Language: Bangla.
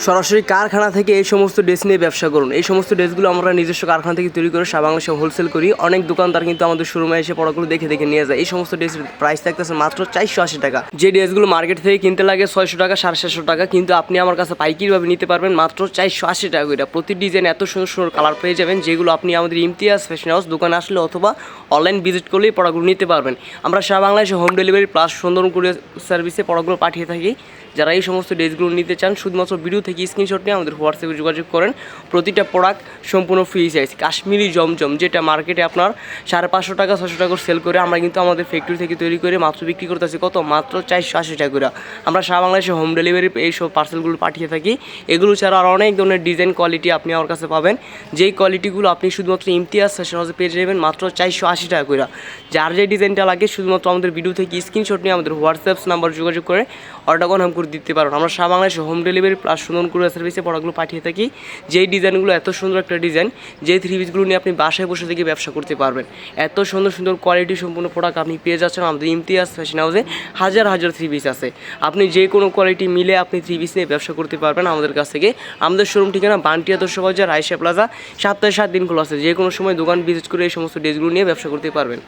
সরাসরি কারখানা থেকে এই সমস্ত ড্রেস নিয়ে ব্যবসা করুন। এই সমস্ত ড্রেসগুলো আমরা নিজস্ব কারখানা থেকে তৈরি করে সারা বাংলাদেশে হোলসেল করি। অনেক দোকানদার কিন্তু আমাদের শোরুমে এসে প্রোডাক্টগুলো দেখে দেখে নিয়ে যায়। এই সমস্ত ড্রেসের প্রাইস থাকতেছে মাত্র 480 টাকা। যে ড্রেসগুলো মার্কেট থেকে কিনতে লাগে 600 টাকা 750 টাকা, কিন্তু আপনি আমার কাছে পাইকারিভাবে নিতে পারবেন মাত্র 480 টাকা করে। প্রতি ডিজাইন এত সুন্দর সুন্দর কালার পেয়ে যাবেন, যেগুলো আপনি আমাদের ইমতিয়াজ ফ্যাশন হাউস দোকানে আসলে অথবা অনলাইন ভিজিট করলেই প্রোডাক্টগুলো নিতে পারবেন। আমরা সারা বাংলাদেশে হোম ডেলিভারি প্লাস সুন্দর কুরিয়ার সার্ভিসে প্রোডাক্টগুলো পাঠিয়ে থাকি। যারা এই সমস্ত ড্রেসগুলো নিতে চান শুধুমাত্র ভিডিও থেকে স্ক্রিনশট নিয়ে আমাদের হোয়াটসঅ্যাপে যোগাযোগ করেন। প্রতিটা প্রোডাক্ট সম্পূর্ণ ফ্রি সাইজ। কাশ্মীরি জমজম যেটা মার্কেটে আপনার 550 টাকা 600 টাকা সেল করে, আমরা কিন্তু আমাদের ফ্যাক্টরি থেকে তৈরি করে মাত্র বিক্রি করতেছি কত, মাত্র 480 টাকা করে। আমরা সারা বাংলাদেশে হোম ডেলিভারি এইসব পার্সেলগুলো পাঠিয়ে থাকি। এগুলো ছাড়া আর অনেক ধরনের ডিজাইন কোয়ালিটি আপনি আমার কাছে পাবেন, যেই কোয়ালিটিগুলো আপনি শুধুমাত্র ইমতিয়াজ ফ্যাশন হাউসে পেয়ে যাবেন মাত্র 480 টাকা করে। যার যে ডিজাইনটা লাগে শুধুমাত্র আমাদের ভিডিও থেকে স্ক্রিনশট নিয়ে আমাদের হোয়াটসঅ্যাপ নাম্বার যোগাযোগ করে অর্ডার কনফার্ম করে দিতে পারেন। আমরা সারা বাংলাদেশে হোম ডেলিভারি প্লাস সুন্দর কুরিয়ার সার্ভিসে প্রোডাক্টগুলো পাঠিয়ে থাকি। যেই ডিজাইনগুলো এত সুন্দর একটা ডিজাইন, যেই থ্রি পিসগুলো নিয়ে আপনি বাসায় বসে থেকে ব্যবসা করতে পারবেন। এত সুন্দর সুন্দর কোয়ালিটি সম্পূর্ণ প্রোডাক্ট আপনি পেয়ে যাচ্ছেন আমাদের ইমতিয়াজ ফ্যাশন হাউসে। হাজার হাজার থ্রি পিস আছে, আপনি যে কোনো কোয়ালিটি মিলে আপনি থ্রি পিস নিয়ে ব্যবসা করতে পারবেন আমাদের কাছ থেকে। আমাদের শোরুম ঠিকানা বান্টিয়া 10 বাজার আয়েশা প্লাজা, সপ্তাহে 7 দিন খোলা আছে। যে কোনো সময় দোকান ভিজিট করে এই সমস্ত ড্রেসগুলো নিয়ে ব্যবসা করতে পারবেন।